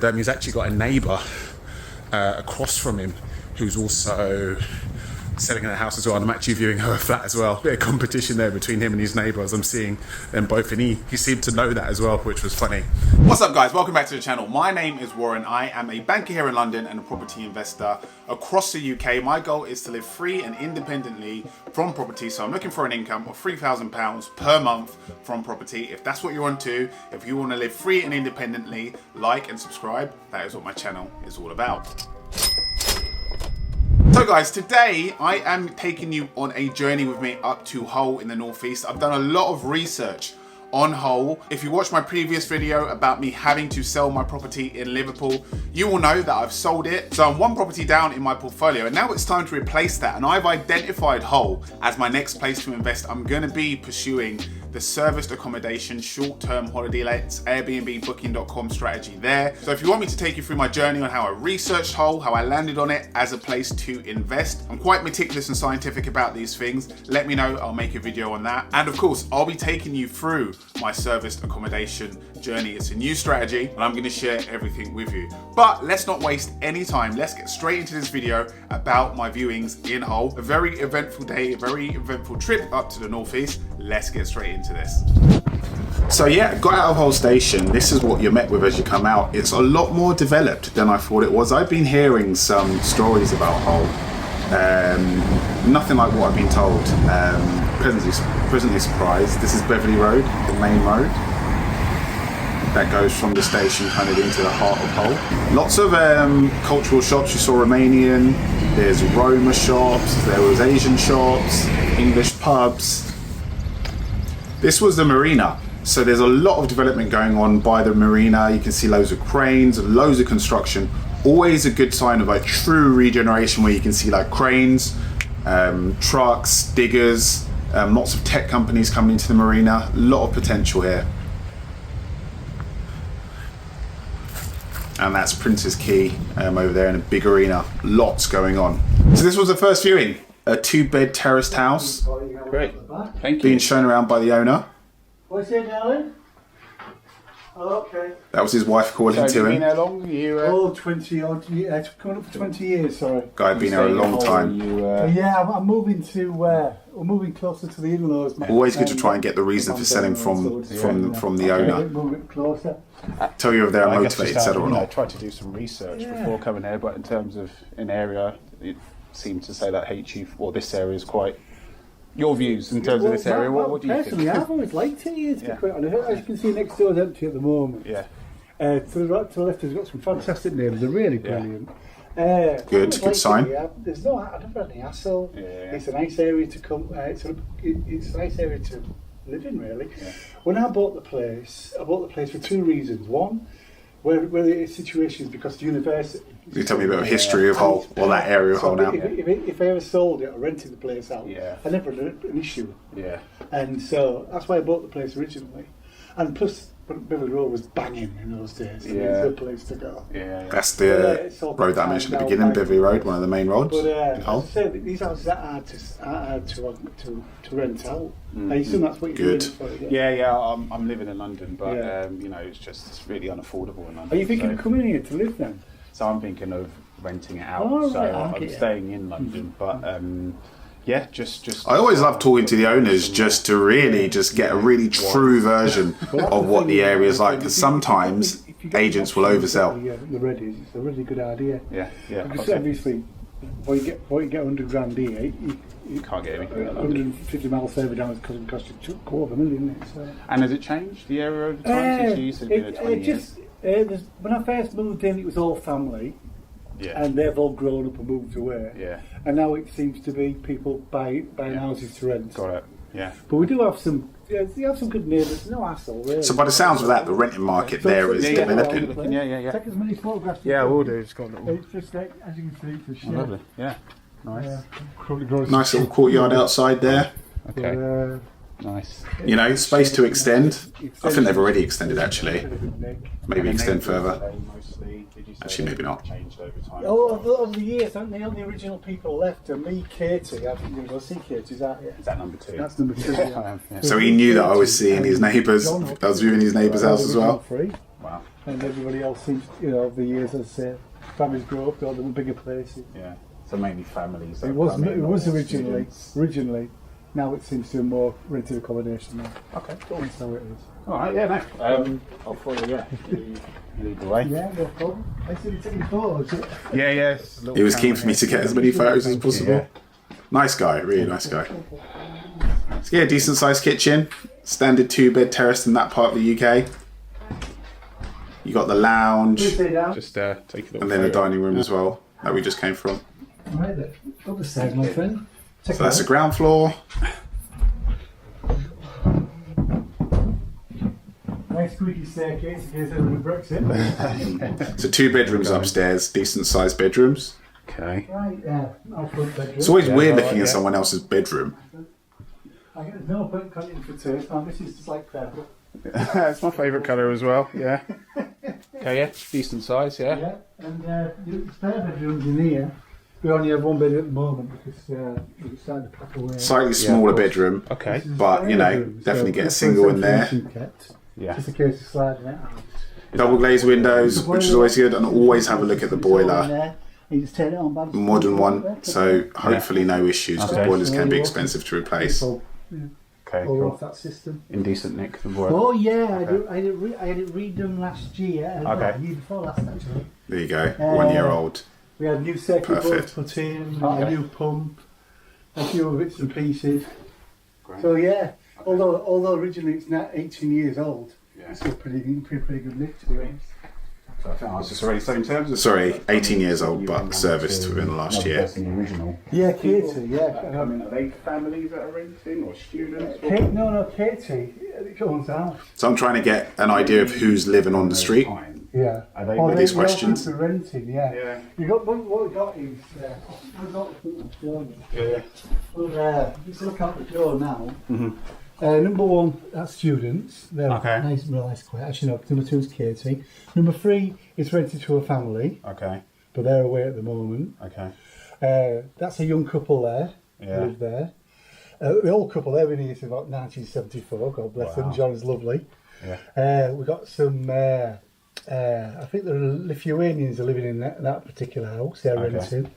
He's actually got a neighbour across from him who's also selling in a house as well, and I'm actually viewing her flat as well. Bit of competition there between him and his neighbour as I'm seeing them both, and he seemed to know that as well, which was funny. What's up guys, welcome back to the channel. My name is Warren. I am a banker here in London and a property investor across the UK. My goal is to live free and independently from property, so I'm looking for an income of £3,000 per month from property. If that's what you're onto, if you want to live free and independently, like and subscribe. That is what my channel is all about. So guys, today I am taking you on a journey with me up to Hull in the northeast. I've done a lot of research on Hull. If you watched my previous video about me having to sell my property in Liverpool, you will know that I've sold it. So I'm one property down in my portfolio, and now it's time to replace that. And I've identified Hull as my next place to invest. I'm going to be pursuing the serviced accommodation, short-term holiday lets, Airbnb, booking.com strategy there. So if you want me to take you through my journey on how I researched Hull, how I landed on it as a place to invest, I'm quite meticulous and scientific about these things. Let me know, I'll make a video on that. And of course, I'll be taking you through my serviced accommodation journey. It's a new strategy and I'm going to share everything with you. But let's not waste any time. Let's get straight into this video about my viewings in Hull. A very eventful day, a very eventful trip up to the northeast. Let's get straight into this. So yeah, got out of Hull station. This is what you're met with as you come out. It's a lot more developed than I thought it was. I've been hearing some stories about Hull. Nothing like what I've been told. Presently surprised. This is Beverley Road, the main road that goes from the station kind of into the heart of Hull. Lots of cultural shops. You saw Romanian, there's Roma shops, there was Asian shops, English pubs. This was the Marina. So there's a lot of development going on by the Marina. You can see loads of cranes, loads of construction. Always a good sign of like true regeneration where you can see like cranes, trucks, diggers, lots of tech companies coming into the Marina. A lot of potential here. And that's Prince's Quay over there in a big arena. Lots going on. So this was the first viewing. A 2-bed terraced house. Great, thank you. Being shown around by the owner. What's your darling? Oh, okay. That was his wife calling to him. So been there long? You, 20 odd years. It's coming up for 20 years, sorry. Guy had been there a long time. Yeah, I'm moving to we're moving closer to the in-laws. Always good to try and get the reason for selling from the owner. Moving closer. Tell you if they're motivated, said or not. I tried to do some research before coming here, but in terms of an area, it seemed to say that HU or this area is quite. Your views in terms of this area, what do you think? Personally, I've always liked it here, to be quite honest. As you can see, next door is empty at the moment. Yeah. To the right, to the left, has got some fantastic neighbours. They're really brilliant. Good sign. There's no, I don't have any hassle. Yeah. It's a nice area to come. It's a nice area to live in, really. Yeah. When I bought the place for two reasons. One, where the situation is because the university. You tell me a bit of history of Hull, or that area of Hull now. If I ever sold it or rented the place out, I never had an issue. Yeah. And so that's why I bought the place originally. And plus, Beverley Road was banging in those days. So it's a good place to go. Yeah. That's the road that I mentioned at the beginning, Beverley Road, one of the main roads in Hull. As I say, these houses are hard to rent out. I assume that's what you're doing for it. Yeah. I'm living in London, but you know, it's really unaffordable in London. Are you thinking of coming here to live then? So I'm thinking of renting it out. I'm staying in London, but yeah, just. I always love talking to the owners just to really just get a really true version of what the area is like. Because sometimes agents will oversell. The Reddies, it's a really good idea. Yeah. Because obviously, when you get 100 grand here, you can't get anything. 150 miles further down is going to cost you $250,000, isn't it? So. And has it changed the area over time since you used to be there 20 years? When I first moved in, it was all family, and they've all grown up and moved away. Yeah. And now it seems to be people buying houses to rent. Got it. Yeah. But we do have some. You have some good neighbours. No hassle, really. So by the sounds of that, the renting market there is developing. Yeah. Take as many photographs. Yeah, we'll do. It's just like, as you can see, it's a shed. Lovely. Yeah. Nice. Nice little courtyard outside there. Okay. Nice. You know, space to extend. I think they've already extended actually. Maybe extend further. Actually, maybe not. Over the years, haven't they? All the original people left, and me, Katie. I think you'll see Katie. Is that number 2? That's number 2. Yeah. So he knew that I was seeing his neighbours. I was viewing his neighbour's house as well. Wow. And everybody else seems, over the years, as I say, families grow up, got them in bigger places. Yeah. So mainly families. It was originally. Now it seems to be more rented accommodation now. Okay, cool. That's how it is. All right, yeah, no. I'll follow you, lead the way. Yeah, no problem. I see you taking photos. Yeah. He was keen for me to get as many photos as possible. Yeah. Nice guy, really nice guy. So yeah, decent sized kitchen, standard 2-bed terrace in that part of the UK. You got the lounge, Just take it. and then a dining room as well that we just came from. Right there. Up the stairs, my friend. So that's the ground floor. Nice squeaky staircase in case everybody breaks it. So 2 bedrooms upstairs, decent sized bedrooms. Okay. Right, yeah. Our front bedroom. It's always weird right, looking yeah. at someone else's bedroom. I get no point cutting for taste. Now this is just like purple. It's my favourite colour as well. Yeah. Okay. Yeah. Decent size. Yeah. Yeah, and the spare bedrooms in here. We only have 1 bed at the moment because we're starting to pack away. Slightly smaller of course. bedroom, Okay. but you know, definitely get a single in there. Yeah. Just a case of sliding it out. Double glazed windows, which is always good, and always have a look at the boiler. You just turn it on, bam. Modern one, so hopefully no issues, because Okay. boilers can be expensive to replace. All Cool. off that system. Indecent nick. The boiler. Oh yeah, I had it redone last year. Okay. Year before last actually. There you go, 1 year old. We had new circuit boards Perfect. put in, Okay. a new pump, a few bits and pieces. Great. So yeah, although originally it's now 18 years old, Yeah. it's still pretty good nick to be honest. So I think I was just already saying in terms of. Sorry, 18 years old, but serviced within the last year. The original. Yeah, Katie, yeah. I mean, are they families that are renting or students? No, Katie, it owns the house. So I'm trying to get an idea of who's living on the street. Yeah. Are they Oh, with these they're open questions? for renting, yeah. Yeah. You got what we got is we've got Yeah. well, just look out the door now. Number 1, that's students. They're Okay. nice quiet. Actually, no. Number 2 is Katie. Number 3 is rented to a family, Okay. but they're away at the moment. Okay. That's a young couple there. Yeah. Live there. The old couple, they've been here since about 1974. God bless them. Wow. John's lovely. Yeah. We got some. I think the Lithuanians are living in that particular house. They're Okay. rented,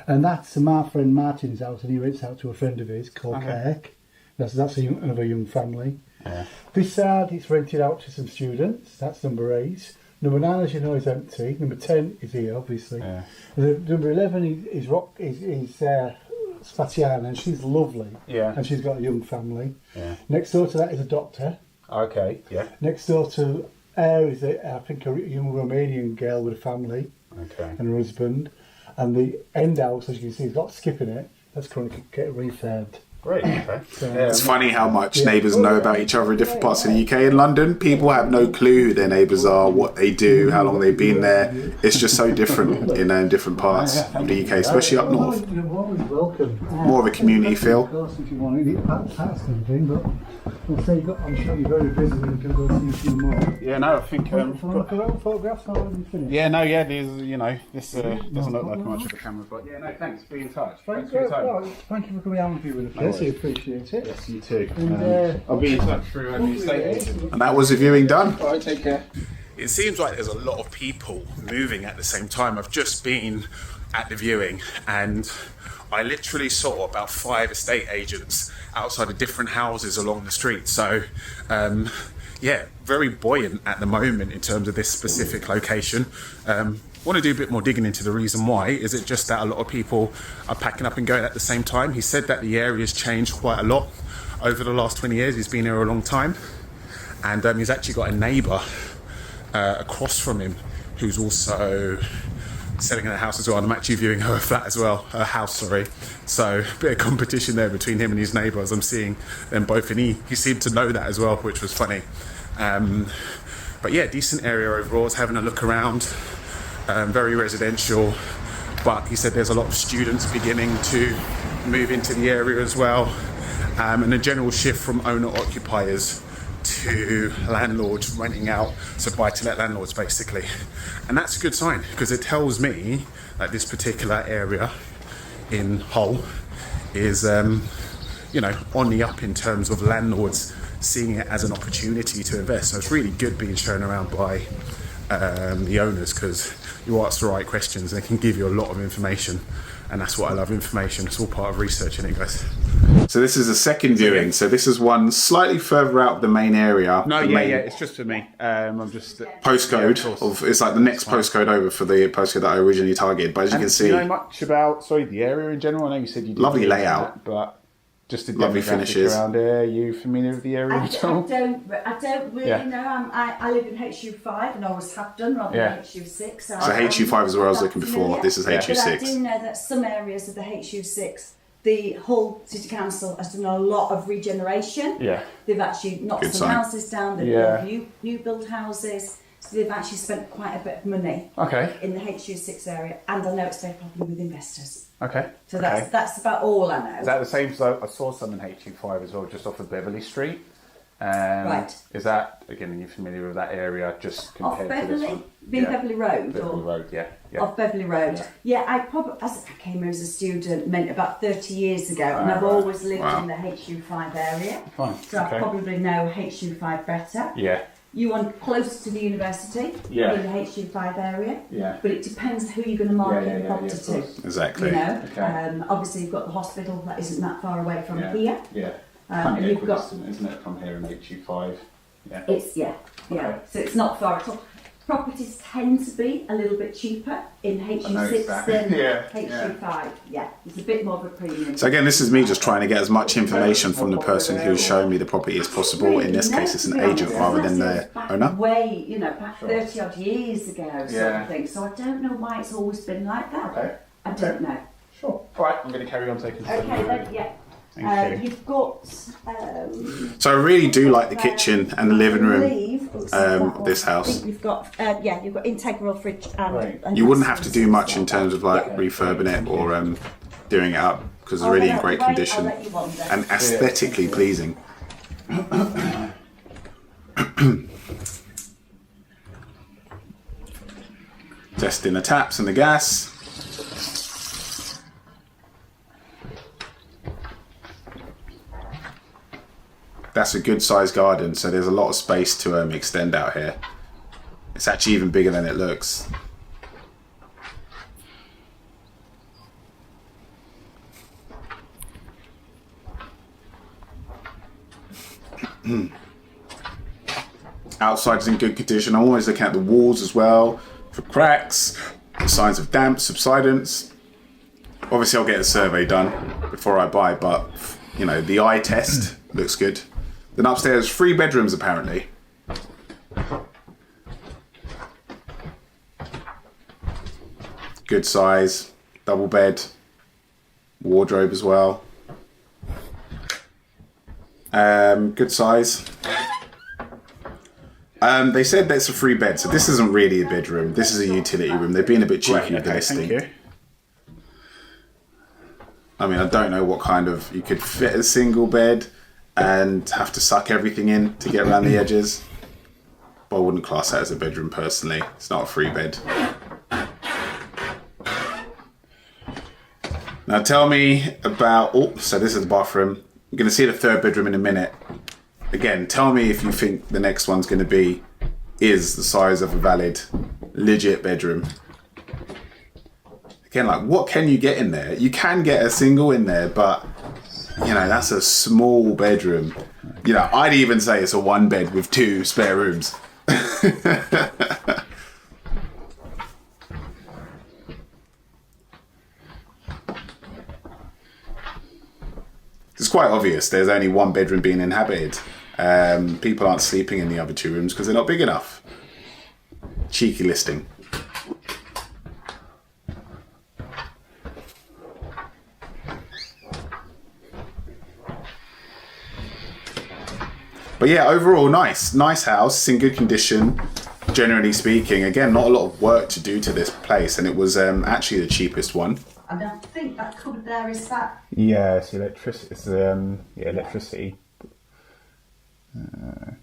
and that's my friend Martin's house, and he rents out to a friend of his called Kirk. That's another young family. Yeah. This side is rented out to some students. That's number 8. Number 9, as you know, is empty. Number 10 is here, obviously. Yeah. Number 11 is Spatiana, and she's lovely. Yeah. And she's got a young family. Yeah. Next door to that is a doctor. Okay. Yeah. Next door to her is, I think, a young Romanian girl with a family Okay. and her husband. And the end house, as you can see, has got skip in it. That's currently getting refurbed. Great. Okay. It's funny how much neighbours know about each other in different parts of the UK. In London, people have no clue who their neighbours are, what they do, how long they've been there. It's just so different in different parts of the UK, especially up north. You're always welcome. More of a community feel. Of course, if you want to eat that's kind of thing, but we'll say I'm sure you're very busy and you can go see a few more. Yeah. No. I think. Look around photographs now when you finish. Yeah. No. Yeah. These. This doesn't look like much of a camera, but yeah. No. Thanks. Be in touch. Thanks for your time. Thank you for coming out and viewing the place. I appreciate it. Yes. You too. And, I'll be in touch through the estate agent. And that was the viewing done. All right. Take care. It seems like there's a lot of people moving at the same time. I've just been at the viewing and I literally saw about 5 estate agents outside of different houses along the street. So, yeah, very buoyant at the moment in terms of this specific location. Want to do a bit more digging into the reason why. Is it just that a lot of people are packing up and going at the same time? He said that the area's changed quite a lot over the last 20 years. He's been here a long time. And he's actually got a neighbour across from him who's also selling in a house as well, and I'm actually viewing her flat as well, her house, sorry. So a bit of competition there between him and his neighbour as I'm seeing them both, and he seemed to know that as well, which was funny. But yeah, decent area overall. I was having a look around, very residential, but he said there's a lot of students beginning to move into the area as well, and a general shift from owner-occupiers to landlords renting out, so buy-to-let landlords basically. And that's a good sign because it tells me that this particular area in Hull is on the up in terms of landlords seeing it as an opportunity to invest. So it's really good being shown around by the owners, because you ask the right questions, they can give you a lot of information, and that's what I love, information. It's all part of researching it, guys. So this is a second viewing. So this is one slightly further out of the main area. No, the yeah, main it's just for me. I'm just postcode of it's like the next postcode over for the postcode that I originally targeted. But as you can see, do you know much about the area in general? I know you said you did lovely layout, but just a lovely finishes around here. Are you familiar with the area at all? I don't really know. I live in HU5 and always have done, rather than HU6. So HU5 is where I was looking before. This is HU6. But I do know that some areas of the HU6, the Hull City Council has done a lot of regeneration. Yeah. They've actually knocked some houses down. They've built new build houses. So they've actually spent quite a bit of money in the HU6 area, and I know it's very popular with investors. Okay. So that's about all I know. Is that the same? So I saw some in HU5 as well, just off of Beverley Street. Right. Is that, again, are you familiar with that area just compared off to this one? Beverley Road? Beverley Road, yeah. Off Beverley Road. Yeah, I came here as a student about 30 years ago, and I've always lived in the HU5 area. Fine. So I probably know HU5 better. Yeah. You want close to the university in the HU5 area. Yeah. But it depends who you're going to market the property to. Exactly. You know, obviously you've got the hospital that isn't that far away from here. Yeah. And you've got, isn't it, from here in HU5? Yeah. It's so it's not far at all. Properties tend to be a little bit cheaper in HU6 than HU5. Yeah, it's a bit more of a premium. So again, this is me just trying to get as much information from the person who's showing me the property as possible. In this case, it's an agent rather than the owner. Back 30 odd years ago, sort of thing. So I don't know why it's always been like that. Okay. I don't know. Sure. All right, I'm going to carry on taking some. Okay, then, yeah. You've got. So I really do like the kitchen and the living room of this house. I think you've got you've got integral fridge and You wouldn't have to do much in terms of like refurbing it or doing it up, because it's really in great condition and aesthetically pleasing. Testing the taps and the gas. That's a good sized garden, so there's a lot of space to extend out here. It's actually even bigger than it looks. Outside is in good condition. I'm always looking at the walls as well for cracks, signs of damp, subsidence. Obviously I'll get a survey done before I buy, but you know, the eye test looks good. Then upstairs, 3 bedrooms apparently. Good size, double bed, wardrobe as well. Good size. They said that's a 3 bed, so this isn't really a bedroom. This is a utility room. They're being a bit cheeky with the listing. I mean, I don't know what kind of, you could fit a single bed and have to suck everything in to get around the edges. But I wouldn't class that as a bedroom personally. It's not a 3 bed. Now tell me about, so this is the bathroom. You're going to see the 3rd bedroom in a minute. Again, tell me if you think the next one's going to is the size of a valid, legit bedroom. Again, like, what can you get in there? You can get a single in there, but, you know, that's a small bedroom. You know, I'd even say it's a 1 bed with 2 spare rooms. It's quite obvious there's only 1 bedroom being inhabited. People aren't sleeping in the other 2 rooms because they're not big enough. Cheeky listing. But yeah, overall nice house. It's in good condition, generally speaking. Again, not a lot of work to do to this place, and it was actually the cheapest one. And I think that cupboard there is that. Yeah, it's electricity. It's electricity.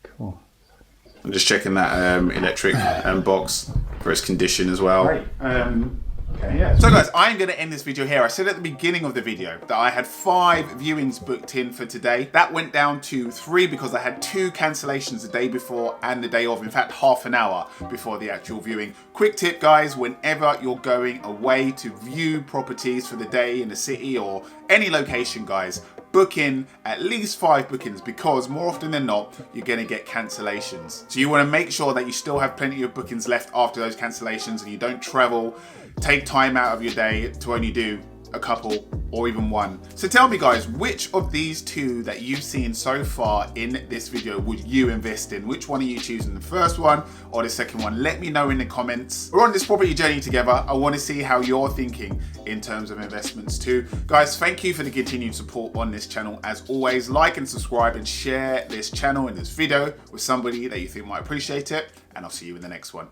Cool. I'm just checking that electric box for its condition as well. Great. Okay, yeah. So guys, I'm going to end this video here. I said at the beginning of the video that I had 5 viewings booked in for today. That went down to 3 because I had 2 cancellations the day before and the day of. In fact, half an hour before the actual viewing. Quick tip guys, whenever you're going away to view properties for the day in the city or any location guys, book in at least 5 bookings because more often than not, you're going to get cancellations. So you want to make sure that you still have plenty of bookings left after those cancellations and you don't travel, take time out of your day to only do a couple or even 1. So tell me guys, which of these 2 that you've seen so far in this video would you invest in? Which one are you choosing, the first one or the second one? Let me know in the comments. We're on this property journey together. I want to see how you're thinking in terms of investments too. Guys, thank you for the continued support on this channel. As always, like and subscribe and share this channel and this video with somebody that you think might appreciate it. And I'll see you in the next one.